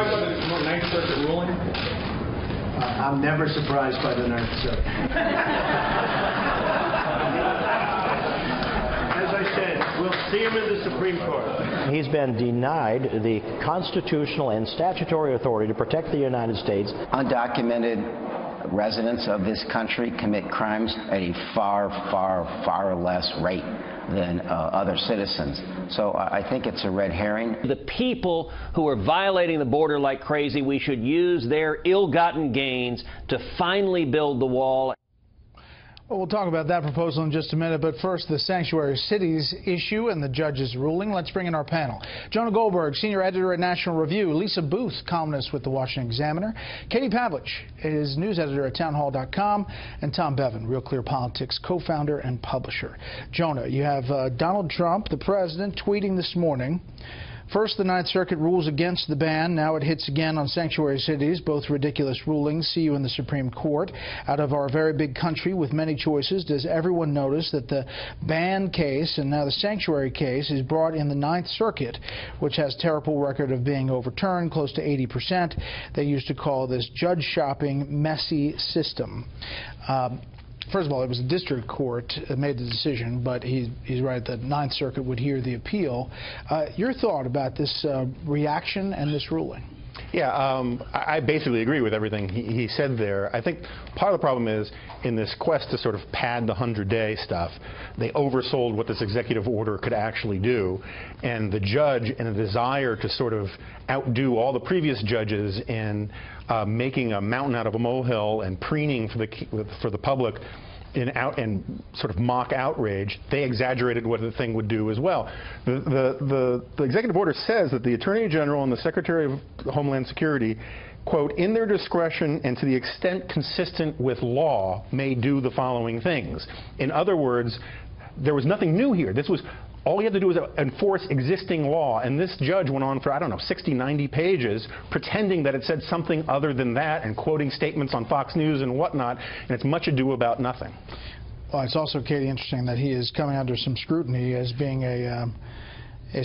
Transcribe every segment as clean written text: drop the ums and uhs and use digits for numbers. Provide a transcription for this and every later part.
surprised by the Ninth Circuit ruling? I'm never surprised by the Ninth Circuit. As I said, we'll see him in the Supreme Court. He's been denied the constitutional and statutory authority to protect the United States. Undocumented residents of this country commit crimes at a far, far, far less rate than other citizens. So I think it's a red herring. The people who are violating the border like crazy, we should use their ill-gotten gains to finally build the wall. Well, we'll talk about that proposal in just a minute, but first, the sanctuary cities issue and the judge's ruling. Let's bring in our panel. Jonah Goldberg, senior editor at National Review. Lisa Booth, columnist with the Washington Examiner. Katie Pavlich is news editor at townhall.com. And Tom Bevan, Real Clear Politics co-founder and publisher. Jonah, you have Donald Trump, the president, tweeting this morning. First, the Ninth Circuit rules against the ban. Now it hits again on sanctuary cities. Both ridiculous rulings. See you in the Supreme Court. Out of our very big country with many choices, does everyone notice that the ban case and now the sanctuary case is brought in the Ninth Circuit, which has terrible record of being overturned, close to 80%. They used to call this judge shopping messy system. First of all, it was the district court that made the decision, but he's right, the Ninth Circuit would hear the appeal. Your thought about this reaction and this ruling? Yeah, I basically agree with everything he said there. I think part of the problem is in this quest to sort of pad the 100-day stuff, they oversold what this executive order could actually do. And the judge, in a desire to sort of outdo all the previous judges in making a mountain out of a molehill and preening for the public and sort of mock outrage, they exaggerated what the thing would do as well. The executive order says that the Attorney General and the Secretary of Homeland Security, quote, in their discretion and to the extent consistent with law, may do the following things. In other words, there was nothing new here. This was all you had to do was enforce existing law, and this judge went on for, I don't know, 60, 90 pages pretending that it said something other than that and quoting statements on Fox News and whatnot, and it's much ado about nothing. Well, it's also, Katie, interesting that he is coming under some scrutiny as being a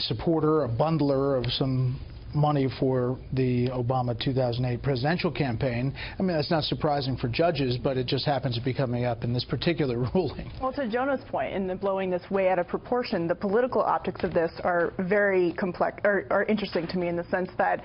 supporter, a bundler of some money for the Obama 2008 presidential campaign. I mean, that's not surprising for judges, but it just happens to be coming up in this particular ruling. Well, to Jonah's point, in the blowing this way out of proportion, the political optics of this are very complex, are interesting to me in the sense that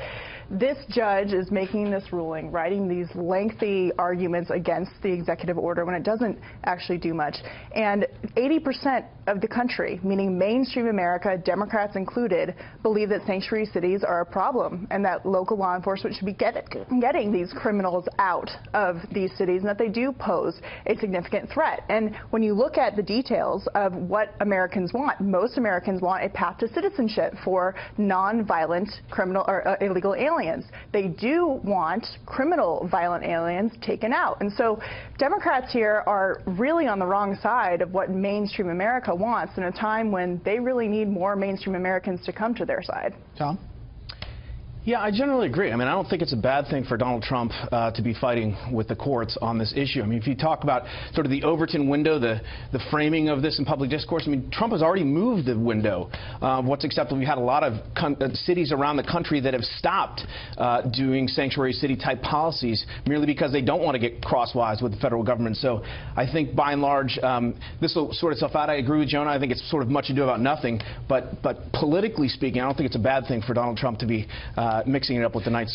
this judge is making this ruling, writing these lengthy arguments against the executive order when it doesn't actually do much. And 80% of the country, meaning mainstream America, Democrats included, believe that sanctuary cities are a problem and that local law enforcement should be getting these criminals out of these cities and that they do pose a significant threat. And when you look at the details of what Americans want, most Americans want a path to citizenship for non-violent criminal or illegal aliens. They do want criminal violent aliens taken out. And so Democrats here are really on the wrong side of what mainstream America wants in a time when they really need more mainstream Americans to come to their side. Tom? Yeah, I generally agree. I mean, I don't think it's a bad thing for Donald Trump to be fighting with the courts on this issue. I mean, if you talk about sort of the Overton window, the framing of this in public discourse, I mean, Trump has already moved the window of what's acceptable. We've had a lot of cities around the country that have stopped doing sanctuary city type policies merely because they don't want to get crosswise with the federal government. So I think by and large, this will sort itself out. I agree with Jonah. I think it's sort of much ado about nothing. But politically speaking, I don't think it's a bad thing for Donald Trump to be mixing it up with the Ninth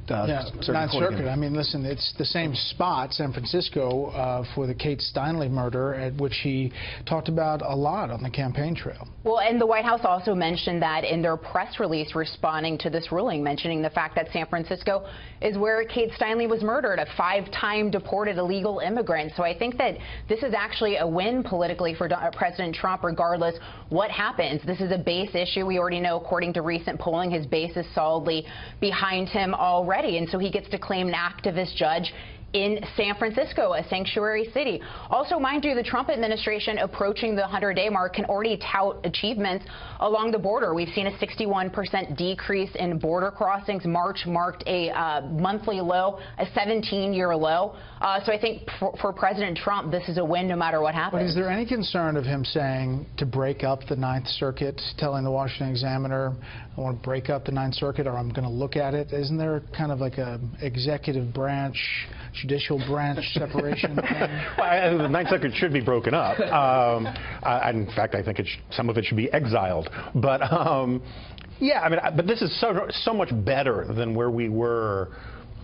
Circuit. I mean, listen, it's the same spot, San Francisco, for the Kate Steinle murder, at which he talked about a lot on the campaign trail. Well, and the White House also mentioned that in their press release responding to this ruling, mentioning the fact that San Francisco is where Kate Steinle was murdered, a 5-time deported illegal immigrant. So I think that this is actually a win politically for President Trump, regardless what happens. This is a base issue. We already know, according to recent polling, his base is solidly behind him already, and so he gets to claim an activist judge in San Francisco, a sanctuary city. Also, mind you, the Trump administration approaching the 100-day mark can already tout achievements along the border. We've seen a 61% decrease in border crossings. March marked a monthly low, a 17-year low. So I think for President Trump, this is a win no matter what happens. But is there any concern of him saying to break up the Ninth Circuit, telling the Washington Examiner, I want to break up the Ninth Circuit or I'm going to look at it? Isn't there kind of like a executive branch, judicial branch separation thing? Well, the Ninth Circuit should be broken up. In fact, I think some of it should be exiled. But yeah, I mean, but this is so much better than where we were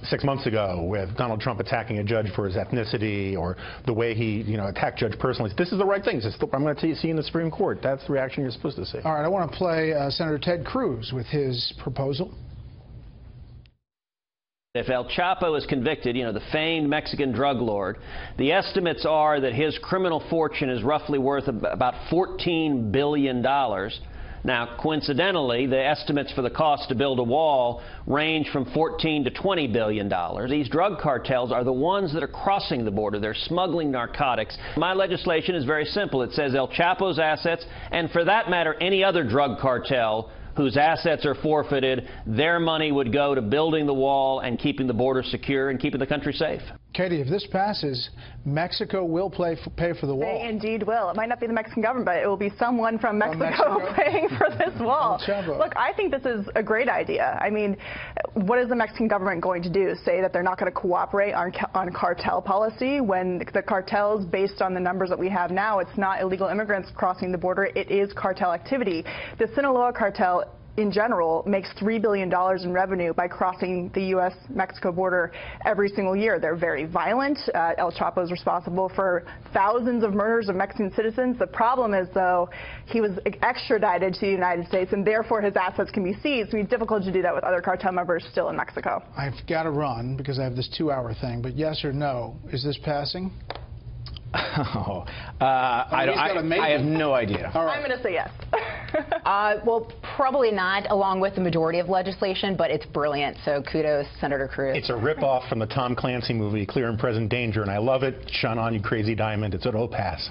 6 months ago with Donald Trump attacking a judge for his ethnicity or the way he, attacked Judge personally. This is the right thing. I'm going to see you in the Supreme Court. That's the reaction you're supposed to see. All right, I want to play Senator Ted Cruz with his proposal. If El Chapo is convicted, the famed Mexican drug lord, the estimates are that his criminal fortune is roughly worth about $14 billion. Now, coincidentally, the estimates for the cost to build a wall range from $14 to $20 billion. These drug cartels are the ones that are crossing the border. They're smuggling narcotics. My legislation is very simple. It says El Chapo's assets, and for that matter, any other drug cartel whose assets are forfeited, their money would go to building the wall and keeping the border secure and keeping the country safe. Katie, if this passes, Mexico will pay for the wall. They indeed will. It might not be the Mexican government, but it will be someone from Mexico paying for this wall. Look, I think this is a great idea. I mean, what is the Mexican government going to do? Say that they're not going to cooperate on cartel policy when the cartels, based on the numbers that we have now, it's not illegal immigrants crossing the border, it is cartel activity. The Sinaloa cartel in general makes $3 billion in revenue by crossing the U.S.-Mexico border every single year. They're very violent. El Chapo is responsible for thousands of murders of Mexican citizens. The problem is, though, he was extradited to the United States, and therefore his assets can be seized. So it's difficult to do that with other cartel members still in Mexico. I've got to run because I have this 2-hour thing, but yes or no, is this passing? I have no idea. All right. I'm going to say yes. Well, probably not, along with the majority of legislation, but it's brilliant. So kudos, Senator Cruz. It's a ripoff from the Tom Clancy movie, Clear and Present Danger, and I love it. Shine on, you crazy diamond. It'll pass.